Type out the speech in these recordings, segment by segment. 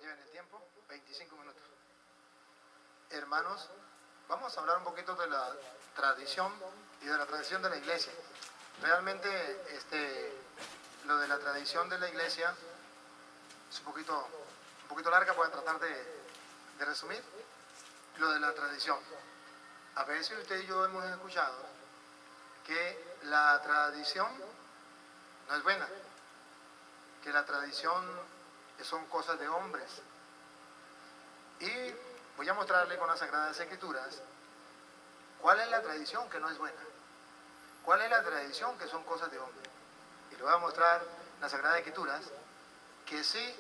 lleven el tiempo, 25 minutos. Hermanos, vamos a hablar un poquito de la tradición y de la tradición de la iglesia. Realmente lo de la tradición de la iglesia es un poquito larga, voy a tratar de resumir. Lo de la tradición. A veces usted y yo hemos escuchado que la tradición no es buena, que la tradición son cosas de hombres. Y voy a mostrarle con las Sagradas Escrituras cuál es la tradición que no es buena, cuál es la tradición que son cosas de hombres. Y le voy a mostrar en las Sagradas Escrituras que sí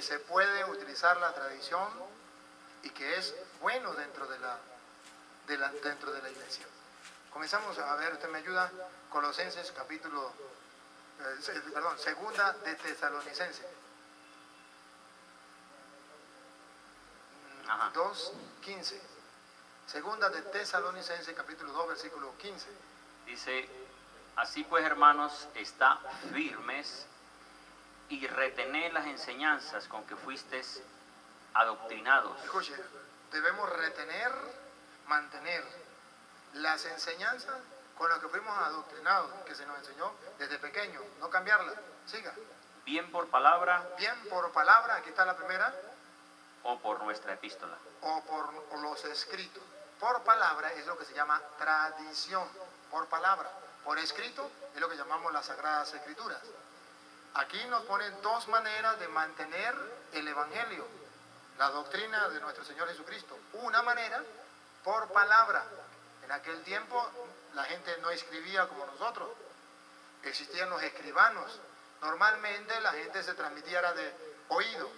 se puede utilizar la tradición y que es bueno dentro de la iglesia. Comenzamos a ver, usted me ayuda, Colosenses segunda de Tesalonicenses 2:15. Segunda de Tesalonicenses capítulo 2 versículo 15. Dice: así pues, hermanos, está firmes y retened las enseñanzas con que fuisteis adoctrinados. Escuche, debemos retener, mantener las enseñanzas con las que fuimos adoctrinados, que se nos enseñó desde pequeño, no cambiarlas. Siga. Bien por palabra. Bien por palabra, aquí está la primera. O por nuestra epístola. O por los escritos. Por palabra es lo que se llama tradición, por palabra. Por escrito es lo que llamamos las Sagradas Escrituras. Aquí nos ponen dos maneras de mantener el Evangelio, la doctrina de nuestro Señor Jesucristo. Una manera, por palabra. En aquel tiempo la gente no escribía como nosotros, existían los escribanos. Normalmente la gente se transmitía de oído,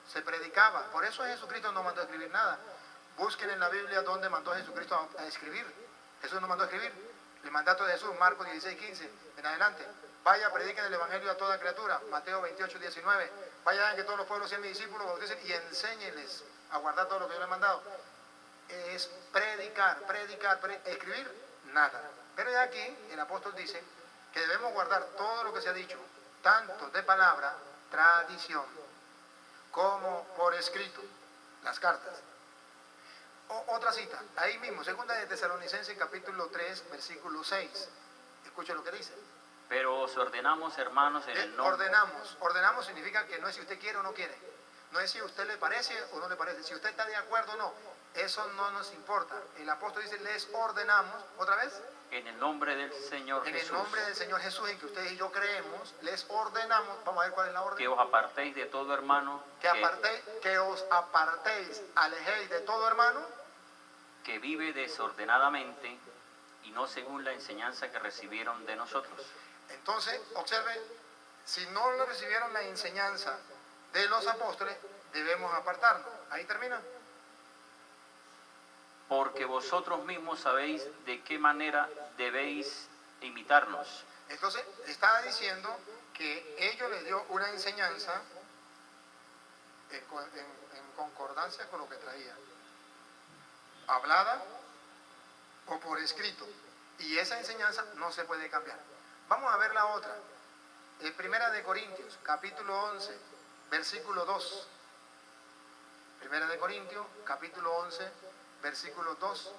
se predicaba. Por eso Jesucristo no mandó a escribir nada. Busquen en la Biblia dónde mandó Jesucristo a escribir. Jesús no mandó a escribir. El mandato de Jesús, Marcos 16:15 en adelante. Vaya, prediquen el Evangelio a toda criatura. Mateo 28:19. Vayan que todos los pueblos sean mis discípulos, bauticen y enséñenles a guardar todo lo que yo les he mandado. Es predicar, escribir, nada. Pero de aquí el apóstol dice que debemos guardar todo lo que se ha dicho, tanto de palabra, tradición, como por escrito, las cartas. Otra cita, ahí mismo, segunda de Tesalonicenses capítulo 3, versículo 6. Escuche lo que dice. Pero os ordenamos, hermanos, en el nombre... Ordenamos significa que no es si usted quiere o no quiere. No es si a usted le parece o no le parece. Si usted está de acuerdo o no, eso no nos importa. El apóstol dice, les ordenamos, ¿otra vez? En el nombre del Señor Jesús. En el nombre del Señor Jesús, en que ustedes y yo creemos, les ordenamos, vamos a ver cuál es la orden. Que os apartéis de todo hermano. Que os apartéis, alejéis de todo hermano. Que vive desordenadamente y no según la enseñanza que recibieron de nosotros. Entonces, observen, si no le recibieron la enseñanza de los apóstoles, debemos apartarnos. Ahí termina. Porque vosotros mismos sabéis de qué manera debéis imitarnos. Entonces, está diciendo que ellos les dio una enseñanza en concordancia con lo que traía. Hablada o por escrito. Y esa enseñanza no se puede cambiar. Vamos a ver la otra. Primera de Corintios, capítulo 11, versículo 2. Primera de Corintios, capítulo 11, versículo 2.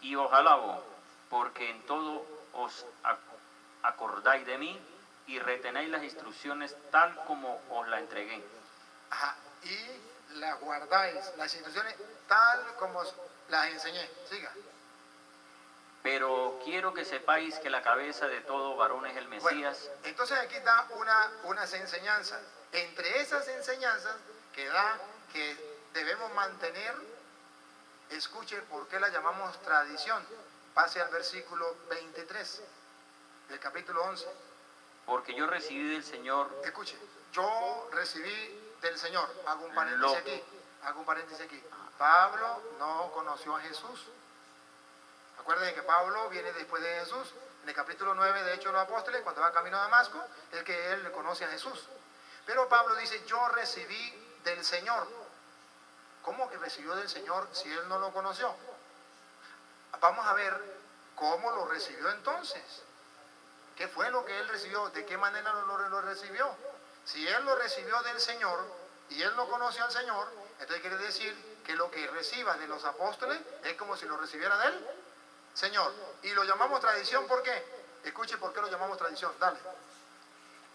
Y os alabo, porque en todo os acordáis de mí y retenéis las instrucciones tal como os las entregué. Ajá, y las guardáis, las instrucciones tal como os las enseñé. Siga. Pero quiero que sepáis que la cabeza de todo varón es el Mesías. Bueno, entonces aquí da unas enseñanzas. Entre esas enseñanzas que da, que debemos mantener, escuche por qué la llamamos tradición. Pase al versículo 23 del capítulo 11. Porque yo recibí del Señor. Escuche, yo recibí del Señor. Hago un paréntesis aquí. Pablo no conoció a Jesús. Acuérdense que Pablo viene después de Jesús. En el capítulo 9 de Hechos de los Apóstoles, cuando va camino a Damasco, es que él conoce a Jesús. Pero Pablo dice, yo recibí del Señor. ¿Cómo que recibió del Señor si él no lo conoció? Vamos a ver cómo lo recibió entonces. ¿Qué fue lo que él recibió? ¿De qué manera lo recibió? Si él lo recibió del Señor y él no conoció al Señor, entonces quiere decir que lo que reciba de los apóstoles es como si lo recibiera del Señor. Y lo llamamos tradición, ¿por qué? Escuche por qué lo llamamos tradición, dale.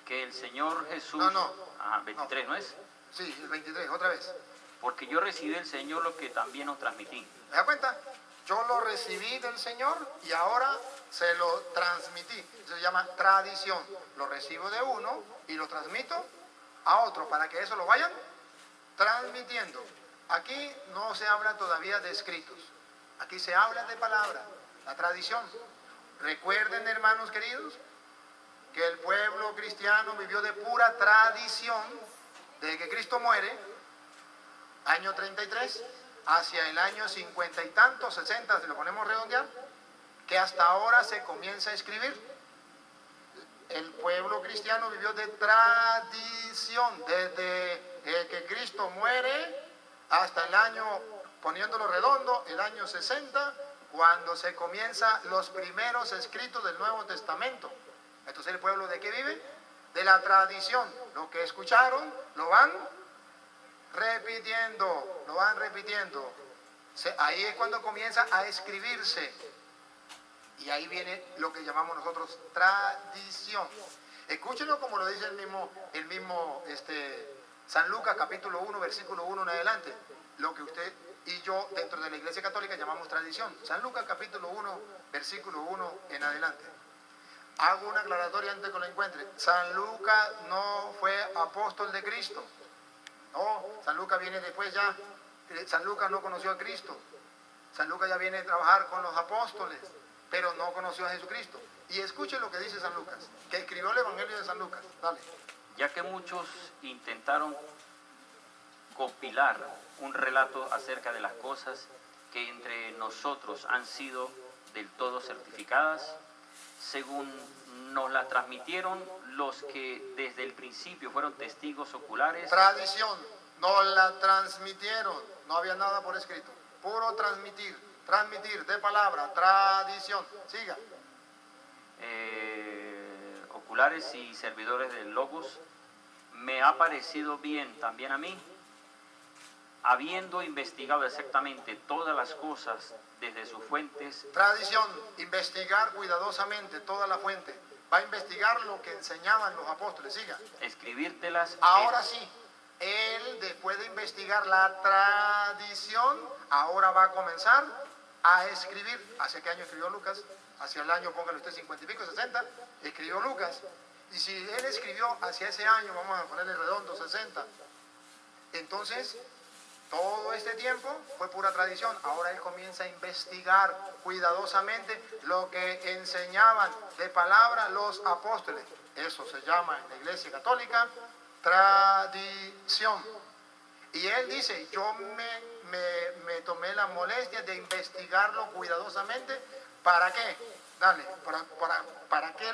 Que el Señor Jesús... No. Ajá, 23, ¿no es? Sí, el 23, otra vez. Porque yo recibí del Señor lo que también os transmití. ¿Me da cuenta? Yo lo recibí del Señor y ahora se lo transmití. Se llama tradición. Lo recibo de uno y lo transmito a otro para que eso lo vayan transmitiendo. Aquí no se habla todavía de escritos. Aquí se habla de palabra, la tradición. Recuerden, hermanos queridos, que el pueblo cristiano vivió de pura tradición desde que Cristo muere, año 33, hacia el año 50 y tantos, 60, si lo ponemos redondear, que hasta ahora se comienza a escribir. El pueblo cristiano vivió de tradición desde que Cristo muere hasta el año, poniéndolo redondo, el año 60, cuando se comienzan los primeros escritos del Nuevo Testamento. Entonces, ¿el pueblo de qué vive? De la tradición. Lo que escucharon lo van repitiendo, lo van repitiendo. Ahí es cuando comienza a escribirse. Y ahí viene lo que llamamos nosotros tradición. Escúchenlo como lo dice el mismo San Lucas capítulo 1, versículo 1 en adelante. Lo que usted y yo dentro de la Iglesia Católica llamamos tradición. San Lucas capítulo 1, versículo 1 en adelante. Hago una aclaratoria antes que lo encuentre. San Lucas no fue apóstol de Cristo. No, San Lucas viene después ya. San Lucas no conoció a Cristo. San Lucas ya viene a trabajar con los apóstoles, pero no conoció a Jesucristo. Y escuche lo que dice San Lucas, que escribió el Evangelio de San Lucas. Dale. Ya que muchos intentaron compilar un relato acerca de las cosas que entre nosotros han sido del todo certificadas, según nos las transmitieron los que desde el principio fueron testigos oculares. Tradición, nos la transmitieron, no había nada por escrito, puro transmitir de palabra, tradición. Siga. Oculares y servidores del Logos, me ha parecido bien también a mí, habiendo investigado exactamente todas las cosas desde sus fuentes. Tradición, investigar cuidadosamente toda la fuente. Va a investigar lo que enseñaban los apóstoles. Siga. Escribírtelas. Ahora sí, él después de investigar la tradición, ahora va a comenzar a escribir. ¿Hacia qué año escribió Lucas? Hacia el año, póngale usted 50 y pico, 60, escribió Lucas. Y si él escribió hacia ese año, vamos a ponerle redondo, 60, entonces todo este tiempo fue pura tradición. Ahora él comienza a investigar cuidadosamente lo que enseñaban de palabra los apóstoles. Eso se llama en la Iglesia Católica tradición. Y él dice, yo me tomé la molestia de investigarlo cuidadosamente. ¿Para qué? Dale, ¿para qué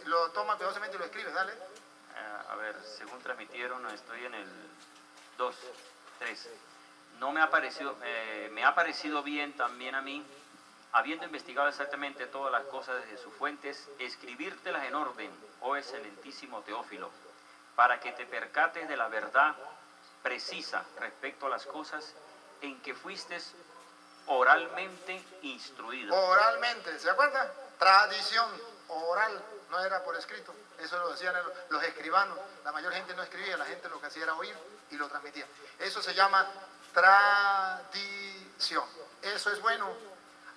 lo toma cuidadosamente y lo escribe? Dale. A ver, según transmitieron, estoy en el 2, 3. No me ha parecido bien también a mí, habiendo investigado exactamente todas las cosas desde sus fuentes, escribírtelas en orden, oh excelentísimo Teófilo, para que te percates de la verdad precisa respecto a las cosas en que fuiste oralmente instruido. Oralmente, ¿se acuerda? Tradición oral, no era por escrito. Eso lo decían los escribanos. La mayor gente no escribía, la gente lo que hacía era oír y lo transmitía. Eso se llama tradición. Eso es bueno.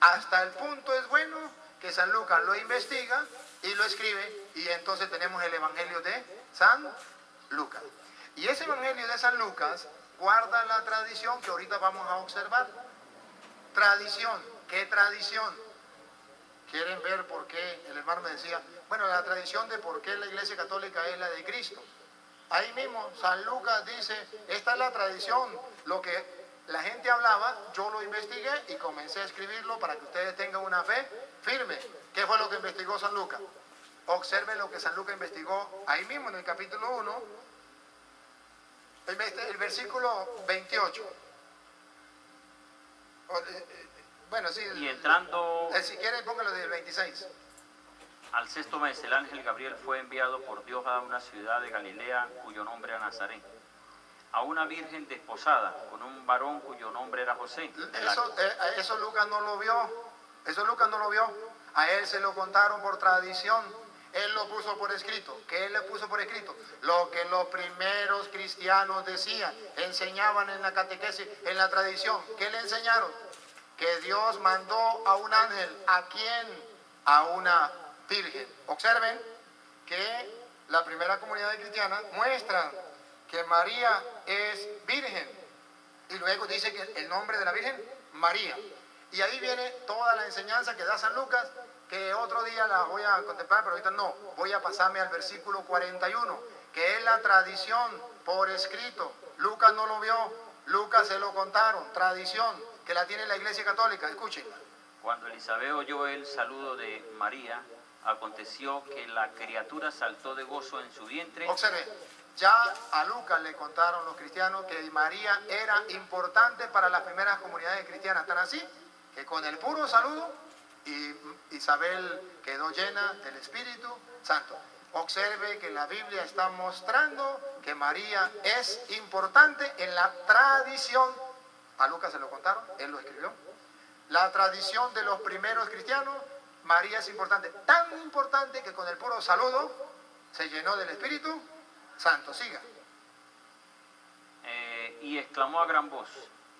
Hasta el punto es bueno que San Lucas lo investiga y lo escribe, y entonces tenemos el Evangelio de San Lucas. Y ese Evangelio de San Lucas guarda la tradición que ahorita vamos a observar. Tradición, ¿qué tradición? ¿Quieren ver por qué? El hermano me decía, bueno, la tradición de por qué la Iglesia Católica es la de Cristo. Ahí mismo San Lucas dice, esta es la tradición, lo que la gente hablaba, yo lo investigué y comencé a escribirlo para que ustedes tengan una fe firme. ¿Qué fue lo que investigó San Lucas? Observe lo que San Lucas investigó ahí mismo en el capítulo 1, el versículo 28. Bueno, sí. Y entrando... Si quieren, póngalo del 26. Al sexto mes el ángel Gabriel fue enviado por Dios a una ciudad de Galilea cuyo nombre era Nazaret, a una virgen desposada con un varón cuyo nombre era José. Eso Lucas no lo vio. Eso Lucas no lo vio. A él se lo contaron por tradición. Él lo puso por escrito. ¿Qué él le puso por escrito? Lo que los primeros cristianos decían, enseñaban en la catequesis, en la tradición. ¿Qué le enseñaron? Que Dios mandó a un ángel. ¿A quién? A una virgen. Observen que la primera comunidad cristiana muestra que María es virgen. Y luego dice que el nombre de la virgen, María. Y ahí viene toda la enseñanza que da San Lucas, que otro día la voy a contemplar, pero ahorita no. Voy a pasarme al versículo 41, que es la tradición por escrito. Lucas no lo vio, Lucas se lo contaron, tradición, que la tiene la Iglesia Católica. Escúchenla. Cuando Elisabet oyó el saludo de María, aconteció que la criatura saltó de gozo en su vientre. Observe, ya a Lucas le contaron los cristianos que María era importante para las primeras comunidades cristianas. Tan así que con el puro saludo Isabel quedó llena del Espíritu Santo. Observe que la Biblia está mostrando que María es importante en la tradición. A Lucas se lo contaron, él lo escribió. La tradición de los primeros cristianos, María es importante. Tan importante que con el puro saludo se llenó del Espíritu Santo. Siga. Y exclamó a gran voz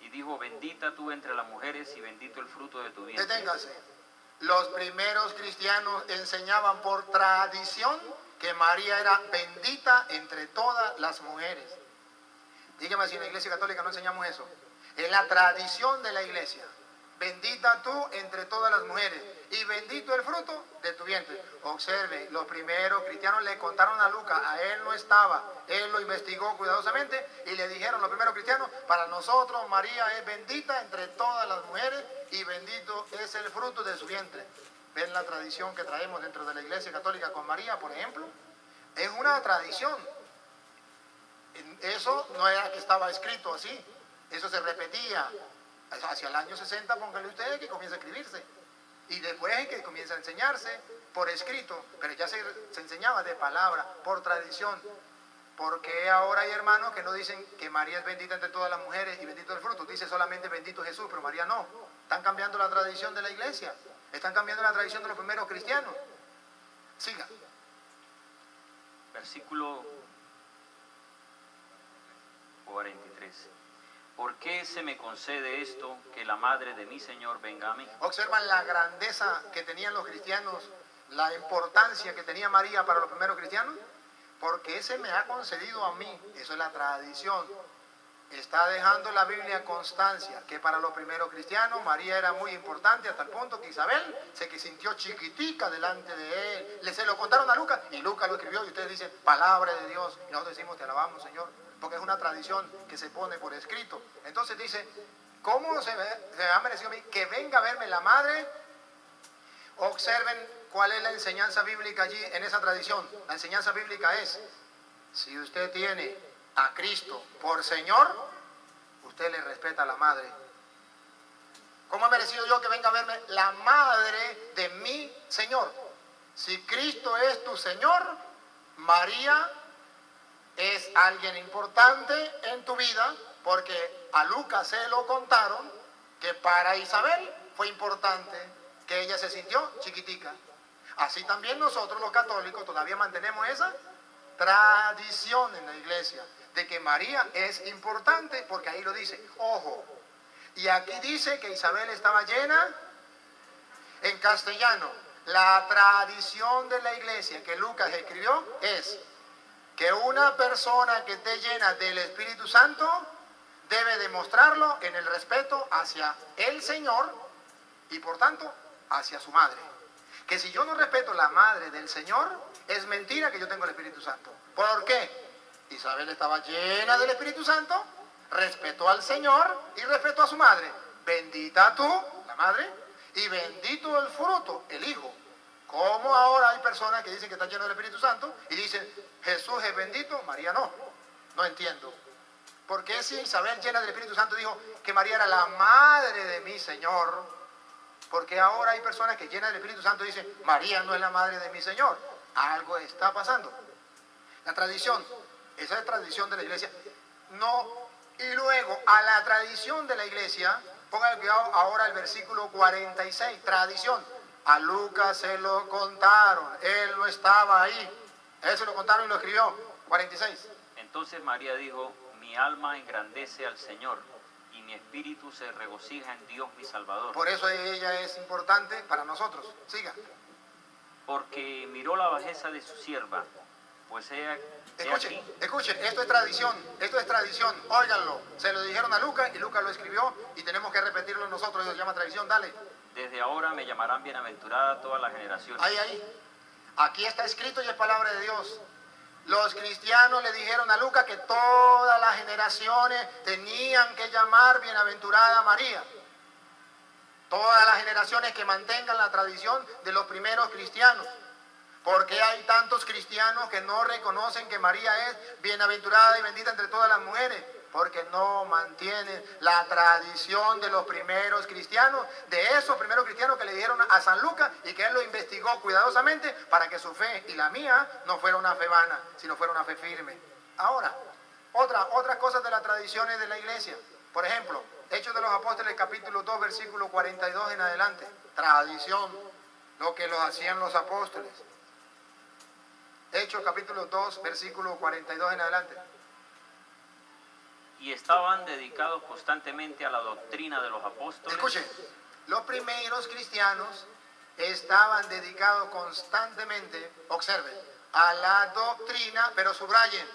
y dijo: bendita tú entre las mujeres y bendito el fruto de tu vientre. Deténgase. Los primeros cristianos enseñaban por tradición que María era bendita entre todas las mujeres. Dígame si en la Iglesia Católica no enseñamos eso. Es la tradición de la Iglesia. Bendita tú entre todas las mujeres y bendito el fruto de tu vientre. Observe, los primeros cristianos le contaron a Lucas, a él no estaba, él lo investigó cuidadosamente y le dijeron los primeros cristianos: para nosotros María es bendita entre todas las mujeres y bendito es el fruto de su vientre. ¿Ven la tradición que traemos dentro de la Iglesia Católica con María, por ejemplo? Es una tradición. Eso no era que estaba escrito así, eso se repetía. Hacia el año 60, pónganle ustedes, que comienza a escribirse. Y después que comienza a enseñarse por escrito, pero ya se enseñaba de palabra, por tradición. Porque ahora hay hermanos que no dicen que María es bendita entre todas las mujeres y bendito el fruto? Dice solamente bendito Jesús, pero María no. Están cambiando la tradición de la Iglesia. Están cambiando la tradición de los primeros cristianos. Siga. Versículo 43. ¿Por qué se me concede esto, que la madre de mi Señor venga a mí? Observan la grandeza que tenían los cristianos, la importancia que tenía María para los primeros cristianos. Porque ese me ha concedido a mí, eso es la tradición. Está dejando la Biblia constancia que para los primeros cristianos María era muy importante, hasta el punto que Isabel se sintió chiquitica delante de él. Se lo contaron a Lucas y Lucas lo escribió, y ustedes dicen palabra de Dios, y nosotros decimos te alabamos, Señor, porque es una tradición que se pone por escrito. Entonces dice, ¿cómo se me ha merecido a mí que venga a verme la madre? Observen cuál es la enseñanza bíblica allí en esa tradición. La enseñanza bíblica es: si usted tiene a Cristo por Señor, usted le respeta a la madre. ¿Cómo he merecido yo que venga a verme la madre de mi Señor? Si Cristo es tu Señor, María es alguien importante en tu vida, porque a Lucas se lo contaron que para Isabel fue importante que ella se sintió chiquitica. Así también nosotros los católicos todavía mantenemos esa tradición en la iglesia, de que María es importante, porque ahí lo dice, ojo, y aquí dice que Isabel estaba llena. En castellano, la tradición de la iglesia que Lucas escribió es que una persona que esté llena del Espíritu Santo debe demostrarlo en el respeto hacia el Señor y por tanto hacia su madre. Que si yo no respeto la madre del Señor, es mentira que yo tengo el Espíritu Santo. ¿Por qué? Isabel estaba llena del Espíritu Santo, respetó al Señor y respetó a su madre. Bendita tú, la madre, y bendito el fruto, el hijo. ¿Cómo ahora hay personas que dicen que están llenos del Espíritu Santo y dicen Jesús es bendito, María no? No entiendo. ¿Por qué si Isabel llena del Espíritu Santo dijo que María era la madre de mi Señor? Porque ahora hay personas que llenas del Espíritu Santo y dicen, María no es la madre de mi Señor. Algo está pasando. La tradición, esa es tradición de la iglesia. No, y luego a la tradición de la iglesia, pongan cuidado ahora el versículo 46, tradición. A Lucas se lo contaron, él no estaba ahí. Él se lo contaron y lo escribió, 46. Entonces María dijo, mi alma engrandece al Señor, y mi espíritu se regocija en Dios mi Salvador. Por eso ella es importante para nosotros. Siga. Porque miró la bajeza de su sierva, pues ella... Escuchen, esto es tradición, óiganlo. Se lo dijeron a Lucas y Lucas lo escribió y tenemos que repetirlo nosotros, eso se llama tradición, dale. Desde ahora me llamarán bienaventurada todas las generaciones. Ahí. Aquí está escrito y es palabra de Dios. Los cristianos le dijeron a Lucas que todas las generaciones tenían que llamar bienaventurada a María. Todas las generaciones que mantengan la tradición de los primeros cristianos. ¿Por qué hay tantos cristianos que no reconocen que María es bienaventurada y bendita entre todas las mujeres? Porque no mantienen la tradición de los primeros cristianos, de esos primeros cristianos que le dijeron a San Lucas y que él lo investigó cuidadosamente para que su fe y la mía no fuera una fe vana, sino fuera una fe firme. Ahora, otras cosas de las tradiciones de la iglesia. Por ejemplo, Hechos de los Apóstoles, capítulo 2, versículo 42 en adelante. Tradición, lo que lo hacían los apóstoles. Hechos capítulo 2, versículo 42 en adelante. Y estaban dedicados constantemente a la doctrina de los apóstoles. Escuchen, los primeros cristianos estaban dedicados constantemente, observen, a la doctrina, pero subrayen,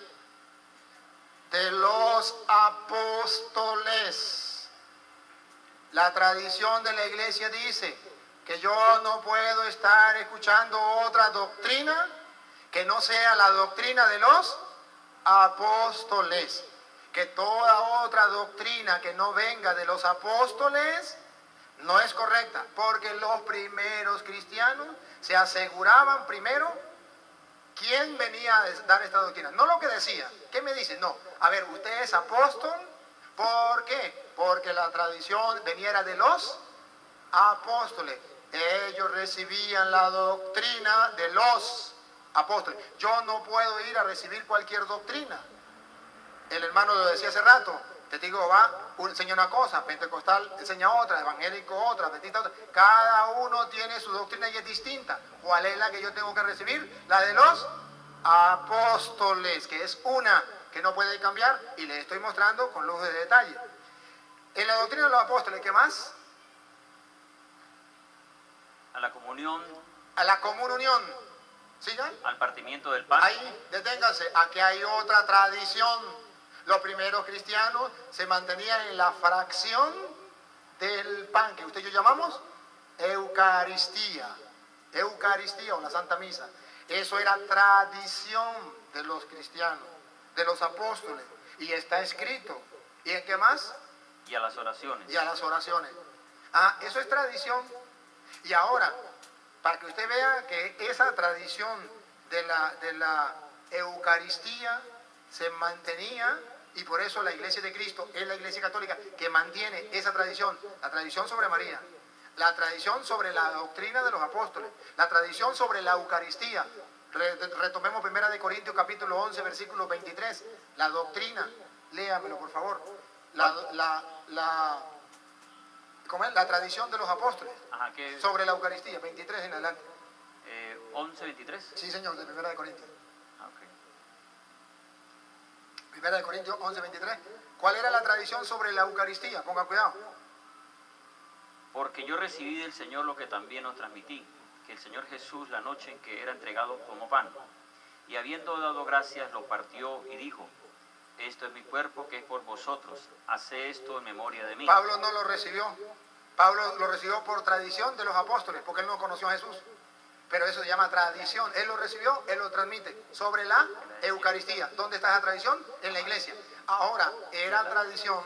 de los apóstoles. La tradición de la iglesia dice que yo no puedo estar escuchando otra doctrina que no sea la doctrina de los apóstoles. Que toda otra doctrina que no venga de los apóstoles no es correcta, porque los primeros cristianos se aseguraban primero quién venía a dar esta doctrina, no lo que decía. ¿Qué me dice? No, a ver, usted es apóstol, ¿por qué? Porque la tradición venía de los apóstoles. Ellos recibían la doctrina de los apóstoles. Yo no puedo ir a recibir cualquier doctrina. El hermano lo decía hace rato, testigo va, enseña una cosa, pentecostal enseña otra, evangélico otra, adventista otra. Cada uno tiene su doctrina y es distinta. ¿Cuál es la que yo tengo que recibir? La de los apóstoles, que es una que no puede cambiar y les estoy mostrando con luz de detalle. En la doctrina de los apóstoles, ¿qué más? A la comunión. A la comunión. ¿Sigan? Al partimiento del pan. Ahí, deténganse. Aquí hay otra tradición. Los primeros cristianos se mantenían en la fracción del pan, que usted y yo llamamos Eucaristía. Eucaristía o la Santa Misa. Eso era tradición de los cristianos, de los apóstoles. Y está escrito. ¿Y en qué más? Y a las oraciones. Y a las oraciones. Ah, eso es tradición. Y ahora, para que usted vea que esa tradición de la Eucaristía se mantenía, y por eso la Iglesia de Cristo es la Iglesia Católica que mantiene esa tradición, la tradición sobre María, la tradición sobre la doctrina de los apóstoles, la tradición sobre la Eucaristía. Retomemos 1 Corintios capítulo 11, versículo 23, la doctrina, léamelo por favor, ¿cómo es? La tradición de los apóstoles. Ajá, sobre la Eucaristía, 23 en adelante. 11, 23. Sí, señor, de 1 Corintios. Okay. 1 Corintios 11, 23. ¿Cuál era la tradición sobre la Eucaristía? Ponga cuidado. Porque yo recibí del Señor lo que también os transmití, que el Señor Jesús, la noche en que era entregado, tomó pan, y habiendo dado gracias, lo partió y dijo: esto es mi cuerpo que es por vosotros, haced esto en memoria de mí. Pablo no lo recibió. Pablo lo recibió por tradición de los apóstoles, porque él no conoció a Jesús. Pero eso se llama tradición. Él lo recibió, él lo transmite sobre la Eucaristía. ¿Dónde está esa tradición? En la iglesia. Ahora, era tradición.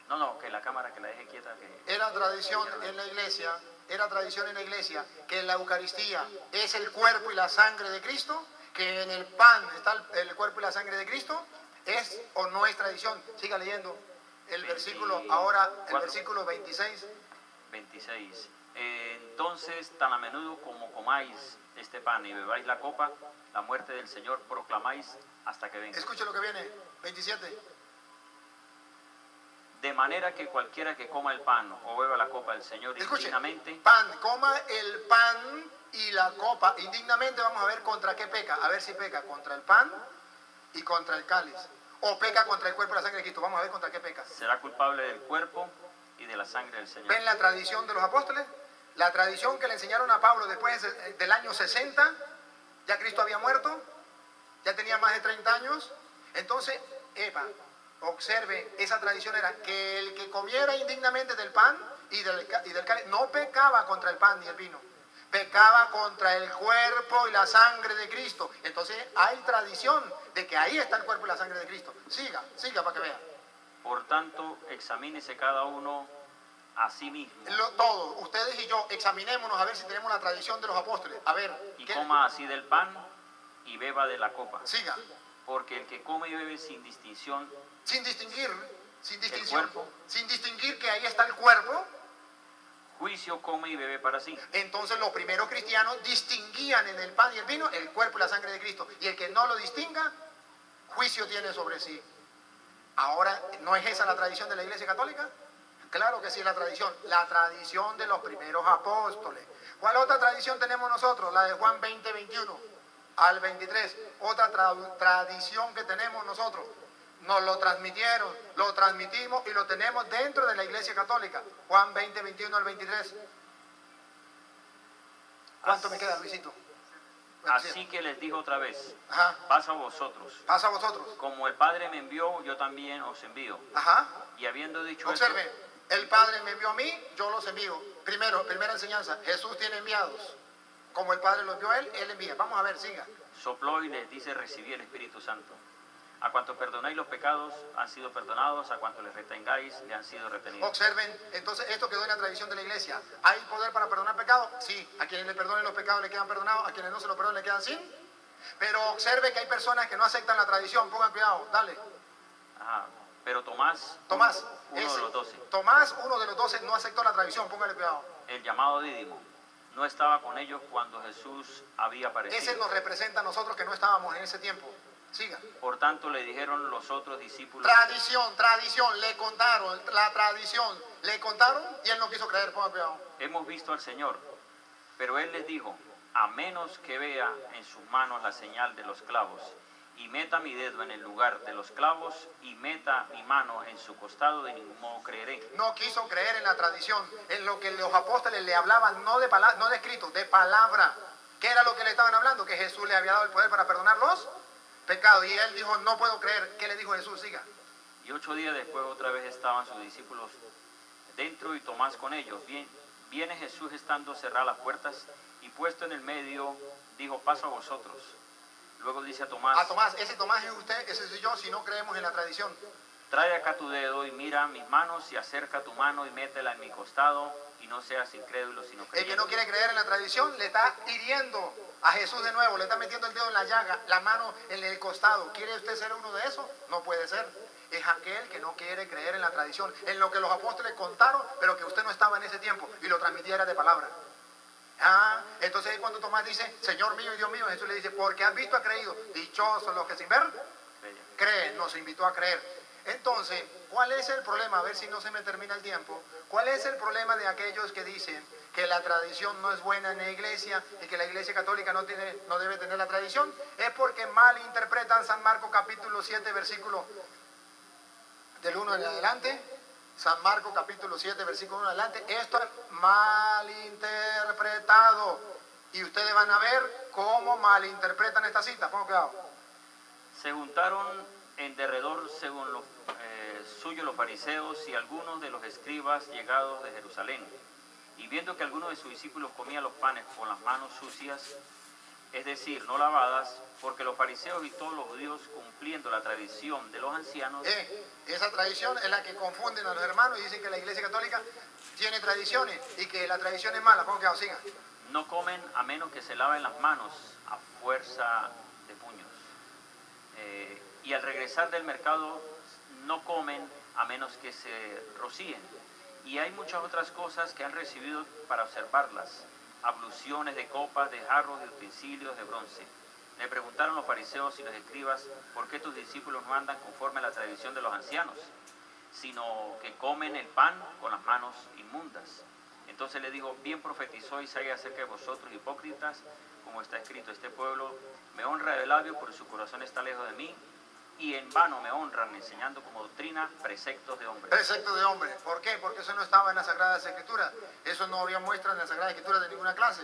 No, que la cámara que la deje quieta. Era tradición en la iglesia. Era tradición en la iglesia que en la Eucaristía es el cuerpo y la sangre de Cristo, que en el pan está el cuerpo y la sangre de Cristo. ¿Es o no es tradición? Siga leyendo el versículo, ahora el versículo 26. 26. Entonces, tan a menudo como comáis este pan y bebáis la copa, la muerte del Señor proclamáis hasta que venga. Escuche lo que viene, 27. De manera que cualquiera que coma el pan o beba la copa del Señor Escuche, indignamente, coma el pan y la copa indignamente. Vamos a ver contra qué peca, a ver si peca contra el pan y contra el cáliz, o peca contra el cuerpo y la sangre de Cristo. Vamos a ver contra qué peca. será culpable del cuerpo y de la sangre del Señor. ¿Ven la tradición de los apóstoles? La tradición que le enseñaron a Pablo después del año 60, ya Cristo había muerto, ya tenía más de 30 años. Entonces, observe, esa tradición era que el que comiera indignamente del pan y del cáliz no pecaba contra el pan ni el vino, pecaba contra el cuerpo y la sangre de Cristo. Entonces hay tradición de que ahí está el cuerpo y la sangre de Cristo. Siga para que vea. Por tanto, examínese cada uno a sí mismo Todos, ustedes y yo, examinémonos a ver si tenemos la tradición de los apóstoles. A ver, y coma así del pan y beba de la copa. siga. Porque el que come y bebe sin distinción, Sin distinción, cuerpo. sin distinguir que ahí está el cuerpo. juicio come y bebe para sí. Entonces los primeros cristianos distinguían en el pan y el vino el cuerpo y la sangre de Cristo. Y el que no lo distinga, juicio tiene sobre sí. Ahora, ¿no es esa la tradición de la Iglesia Católica? Claro que sí es la tradición de los primeros apóstoles. ¿Cuál otra tradición tenemos nosotros? La de Juan 20, 21 al 23. Otra tradición que tenemos nosotros. Nos lo transmitieron, lo transmitimos y lo tenemos dentro de la Iglesia Católica. Juan 20, 21 al 23. ¿Cuánto me queda, Luisito? Así que les dijo otra vez, Ajá. paso a vosotros. Pasa a vosotros. Como el Padre me envió, yo también os envío. Ajá. Y habiendo dicho Observen, el Padre me envió a mí, yo los envío. Primera enseñanza, Jesús tiene enviados. Como el Padre lo envió a él envía. Vamos a ver, siga. sopló y les dice, recibí el Espíritu Santo. A cuantos perdonáis los pecados, han sido perdonados, a cuantos les retengáis, le han sido retenidos. Observen, entonces esto quedó en la tradición de la iglesia. ¿Hay poder para perdonar pecados? Sí. A quienes le perdonen los pecados le quedan perdonados, a quienes no se los perdonen le quedan sin. Pero observe que hay personas que no aceptan la tradición. Pongan cuidado, dale. Ajá. Pero Tomás, uno de los 12, Tomás, uno de los 12, no aceptó la tradición. Póngale cuidado. el llamado Dídimo, no estaba con ellos cuando Jesús había aparecido. Ese nos representa a nosotros que no estábamos en ese tiempo. Siga. Por tanto le dijeron los otros discípulos, Tradición, le contaron, la tradición, le contaron y él no quiso creer. Pongan cuidado. hemos visto al Señor. Pero él les dijo, a menos que vea en sus manos la señal de los clavos, y meta mi dedo en el lugar de los clavos, y meta mi mano en su costado, de ningún modo creeré. No quiso creer en la tradición, en lo que los apóstoles le hablaban, no de palabra, no de escrito, de palabra. ¿Qué era lo que le estaban hablando? Que Jesús le había dado el poder para perdonar los pecados. Y él dijo, no puedo creer. ¿Qué le dijo Jesús? Siga. Y 8 días después otra vez estaban sus discípulos dentro y Tomás con ellos. Viene Jesús estando cerradas las puertas y puesto en el medio, dijo, paso a vosotros. Luego dice a Tomás, ese Tomás es usted, ese soy yo, si no creemos en la tradición. trae acá tu dedo y mira mis manos y acerca tu mano y métela en mi costado y no seas incrédulo sino El creyente. que no quiere creer en la tradición le está hiriendo a Jesús de nuevo, le está metiendo el dedo en la llaga, la mano en el costado. ¿Quiere usted ser uno de esos? No puede ser. Es aquel que no quiere creer en la tradición, en lo que los apóstoles contaron, pero que usted no estaba en ese tiempo y lo transmitiera de palabra. Entonces cuando Tomás dice, Señor mío y Dios mío, Jesús le dice, porque has visto, has creído. Dichosos los que sin ver creen, nos invitó a creer. Entonces, ¿cuál es el problema? A ver si no se me termina el tiempo. ¿Cuál es el problema de aquellos que dicen que la tradición no es buena en la iglesia y que la iglesia católica no debe tener la tradición? Es porque malinterpretan San Marcos capítulo 7, versículo del 1 en adelante. San Marcos capítulo 7, versículo 1 en adelante. Esto es malinterpretado. Y ustedes van a ver cómo malinterpretan esta cita. Pongan cuidado. Se juntaron en derredor según los suyos los fariseos y algunos de los escribas llegados de Jerusalén. Y viendo que algunos de sus discípulos comían los panes con las manos sucias, es decir, no lavadas, porque los fariseos y todos los judíos, cumpliendo la tradición de los ancianos, esa tradición es la que confunden a los hermanos y dicen que la iglesia católica tiene tradiciones y que la tradición es mala. Pongan cuidado, sigan. no comen a menos que se laven las manos a fuerza de puños. Y al regresar del mercado no comen a menos que se rocíen. Y hay muchas otras cosas que han recibido para observarlas. Abluciones de copas, de jarros, de utensilios de bronce. Le preguntaron los fariseos y los escribas, ¿por qué tus discípulos no andan conforme a la tradición de los ancianos, sino que comen el pan con las manos inmundas? Entonces le dijo, bien profetizó Isaías acerca de vosotros, hipócritas, como está escrito, este pueblo me honra de labio, pero su corazón está lejos de mí, y en vano me honran, enseñando como doctrina preceptos de hombres. Preceptos de hombres. ¿Por qué? Porque eso no estaba en las Sagradas Escrituras. Eso no había muestra en las Sagradas Escrituras de ninguna clase,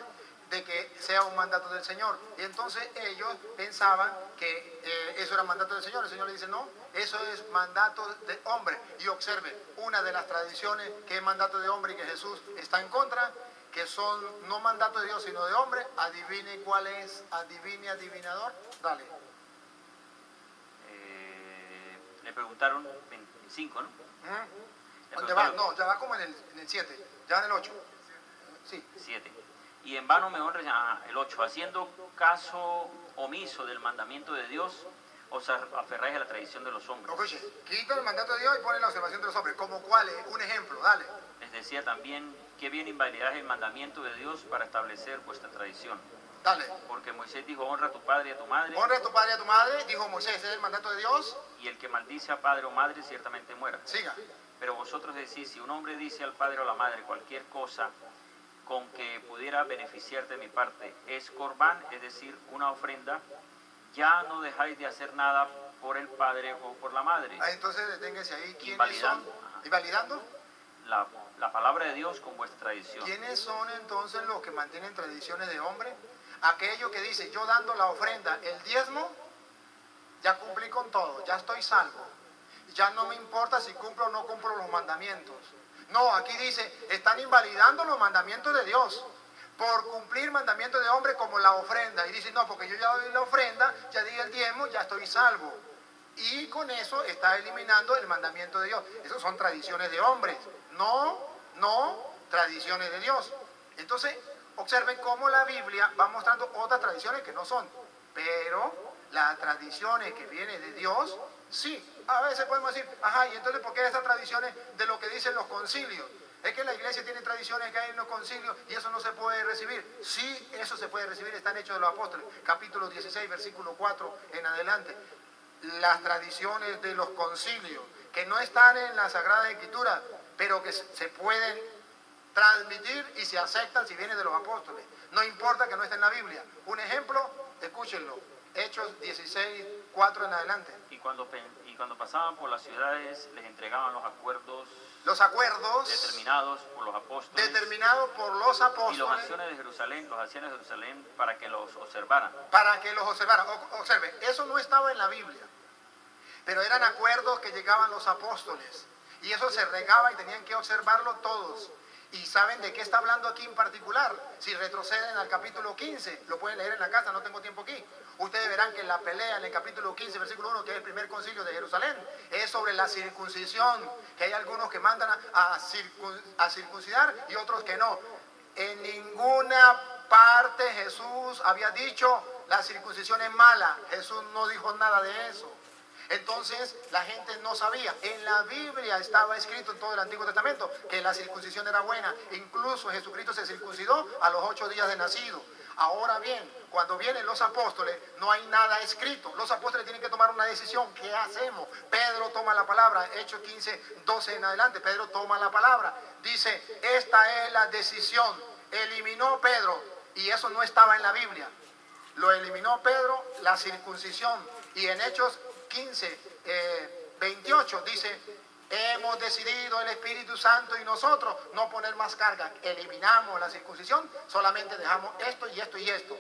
de que sea un mandato del Señor. Y entonces ellos pensaban que eso era mandato del Señor. El Señor le dice, no, eso es mandato de hombre. Y observe, una de las tradiciones que es mandato de hombre y que Jesús está en contra, que son no mandato de Dios sino de hombre, adivine cuál es, adivine, adivinador, dale. Le preguntaron 25, ¿no? ¿Dónde va? No, ya va como en el 7, ya va en el 8. Sí. 7. Y en vano me honran, el 8, haciendo caso omiso del mandamiento de Dios, os aferráis a la tradición de los hombres. Oye, quita el mandato de Dios y pone la observación de los hombres. ¿Como cuál es? Un ejemplo, dale. Les decía también, que bien invalidáis el mandamiento de Dios para establecer vuestra tradición. Dale. Porque Moisés dijo, honra a tu padre y a tu madre. Honra a tu padre y a tu madre, dijo Moisés, ese es el mandato de Dios. Y el que maldice a padre o madre ciertamente muera. Siga. Pero vosotros decís, si un hombre dice al padre o a la madre cualquier cosa con que pudiera beneficiarte de mi parte, es corbán, es decir, una ofrenda, ya no dejáis de hacer nada por el padre o por la madre. Entonces deténganse ahí. ¿Quiénes son? ¿Invalidando? La palabra de Dios con vuestra tradición. ¿Quiénes son entonces los que mantienen tradiciones de hombre? Aquello que dice, yo dando la ofrenda, el diezmo, ya cumplí con todo, ya estoy salvo. Ya no me importa si cumplo o no cumplo los mandamientos. No, aquí dice, están invalidando los mandamientos de Dios por cumplir mandamientos de hombre como la ofrenda. Y dice, no, porque yo ya doy la ofrenda, ya di el diezmo, ya estoy salvo. Y con eso está eliminando el mandamiento de Dios. Esas son tradiciones de hombres, no tradiciones de Dios. Entonces, observen cómo la Biblia va mostrando otras tradiciones que no son. Pero las tradiciones que vienen de Dios, sí. A veces podemos decir, ajá, y entonces ¿por qué estas tradiciones de lo que dicen los concilios? Es que la iglesia tiene tradiciones que hay en los concilios y eso no se puede recibir. Sí, eso se puede recibir, está en Hechos de los Apóstoles, capítulo 16, versículo 4 en adelante. Las tradiciones de los concilios, que no están en la Sagrada Escritura, pero que se pueden transmitir y se aceptan si vienen de los apóstoles. No importa que no esté en la Biblia. Un ejemplo, escúchenlo, Hechos 16, 4 en adelante. Y cuando pasaban por las ciudades, les entregaban los acuerdos determinados por los apóstoles. Y los ancianos de Jerusalén, para que los observaran. Observe, eso no estaba en la Biblia. Pero eran acuerdos que llegaban los apóstoles. Y eso se regaba y tenían que observarlo todos. ¿Y saben de qué está hablando aquí en particular? Si retroceden al capítulo 15, lo pueden leer en la casa, no tengo tiempo aquí. Ustedes verán que la pelea en el capítulo 15, versículo 1, que es el primer concilio de Jerusalén, es sobre la circuncisión, que hay algunos que mandan a circuncidar y otros que no. En ninguna parte Jesús había dicho la circuncisión es mala. Jesús no dijo nada de eso. Entonces la gente no sabía. En la Biblia estaba escrito en todo el Antiguo Testamento que la circuncisión era buena. Incluso Jesucristo se circuncidó a los 8 días de nacido. Ahora bien, cuando vienen los apóstoles no hay nada escrito. Los apóstoles tienen que tomar una decisión. ¿Qué hacemos? Pedro toma la palabra. Hechos 15, 12 en adelante. Pedro toma la palabra. Dice, esta es la decisión. Eliminó Pedro. Y eso no estaba en la Biblia. Lo eliminó Pedro, la circuncisión. Y en Hechos 15, 28 dice, hemos decidido el Espíritu Santo y nosotros no poner más carga. Eliminamos la circuncisión, solamente dejamos esto y esto y esto.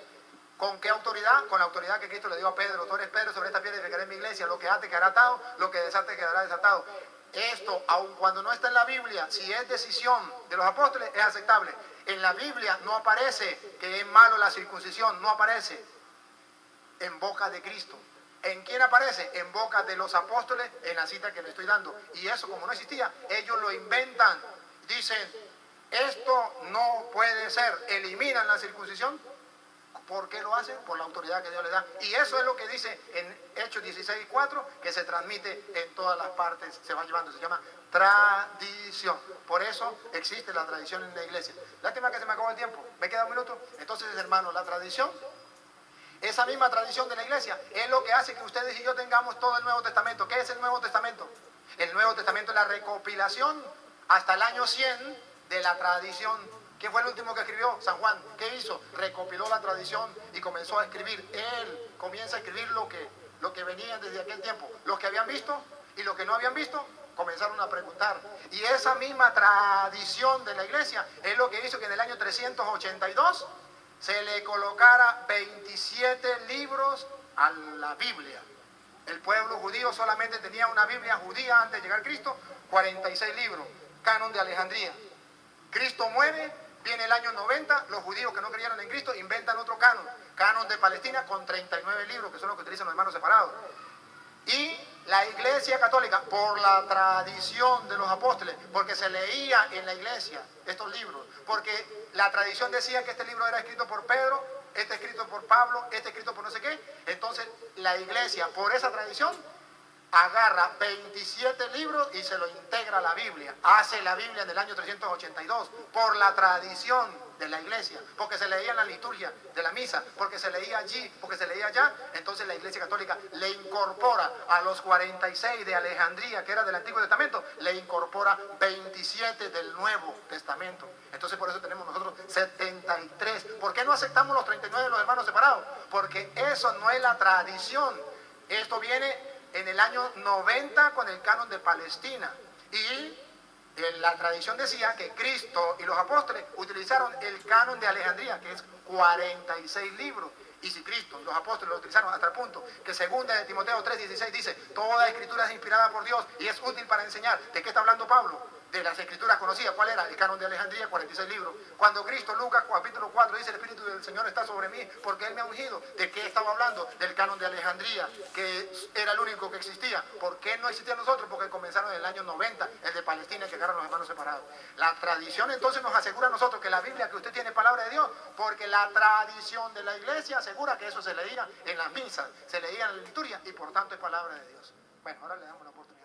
¿Con qué autoridad? Con la autoridad que Cristo le dio a Pedro. Tú eres Pedro, sobre esta piedra edificaré mi iglesia. Lo que ate quedará atado, lo que desate quedará desatado. Esto, aun cuando no está en la Biblia, si es decisión de los apóstoles, es aceptable. En la Biblia no aparece que es malo la circuncisión, no aparece en boca de Cristo. ¿En quién aparece? En boca de los apóstoles, en la cita que le estoy dando. Y eso, como no existía, ellos lo inventan. Dicen, esto no puede ser. Eliminan la circuncisión. ¿Por qué lo hacen? Por la autoridad que Dios les da. Y eso es lo que dice en Hechos 16:4, que se transmite en todas las partes, se va llevando, se llama tradición. Por eso existe la tradición en la iglesia. Lástima que se me acabó el tiempo, me queda un minuto. Entonces, hermanos, la tradición, esa misma tradición de la iglesia, es lo que hace que ustedes y yo tengamos todo el Nuevo Testamento. ¿Qué es el Nuevo Testamento? El Nuevo Testamento es la recopilación hasta el año 100 de la tradición. ¿Quién fue el último que escribió? San Juan. ¿Qué hizo? Recopiló la tradición y comenzó a escribir. Él comienza a escribir lo que venía desde aquel tiempo. Los que habían visto y los que no habían visto comenzaron a preguntar. Y esa misma tradición de la iglesia es lo que hizo que en el año 382 se le colocara 27 libros a la Biblia. El pueblo judío solamente tenía una Biblia judía antes de llegar Cristo, 46 libros, Canon de Alejandría. Cristo muere, viene el año 90, los judíos que no creyeron en Cristo inventan otro canon, Canon de Palestina con 39 libros, que son los que utilizan los hermanos separados. Y la iglesia católica, por la tradición de los apóstoles, porque se leía en la iglesia estos libros, porque la tradición decía que este libro era escrito por Pedro, este escrito por Pablo, este escrito por no sé qué, entonces la iglesia, por esa tradición, agarra 27 libros y se lo integra a la Biblia. Hace la Biblia en el año 382 por la tradición de la iglesia, porque se leía en la liturgia de la misa, porque se leía allí, porque se leía allá. Entonces la iglesia católica le incorpora a los 46 de Alejandría, que era del Antiguo Testamento, le incorpora 27 del Nuevo Testamento. Entonces por eso tenemos nosotros 73. ¿Por qué no aceptamos los 39 de los hermanos separados? Porque eso no es la tradición. Esto viene en el año 90 con el canon de Palestina, y la tradición decía que Cristo y los apóstoles utilizaron el canon de Alejandría, que es 46 libros, y si Cristo y los apóstoles lo utilizaron hasta el punto que segunda de Timoteo 3:16 dice, toda escritura es inspirada por Dios y es útil para enseñar. ¿De qué está hablando Pablo? De las escrituras conocidas. ¿Cuál era? El canon de Alejandría, 46 libros. Cuando Cristo, Lucas capítulo 4, dice, el Espíritu del Señor está sobre mí porque Él me ha ungido. ¿De qué estaba hablando? Del canon de Alejandría, que era el único que existía. ¿Por qué no existía nosotros? Porque comenzaron en el año 90, el de Palestina, que agarran los hermanos separados. La tradición entonces nos asegura a nosotros que la Biblia que usted tiene es palabra de Dios, porque la tradición de la iglesia asegura que eso se leía en las misas, se leía en la liturgia y por tanto es palabra de Dios. Bueno, ahora le damos la oportunidad.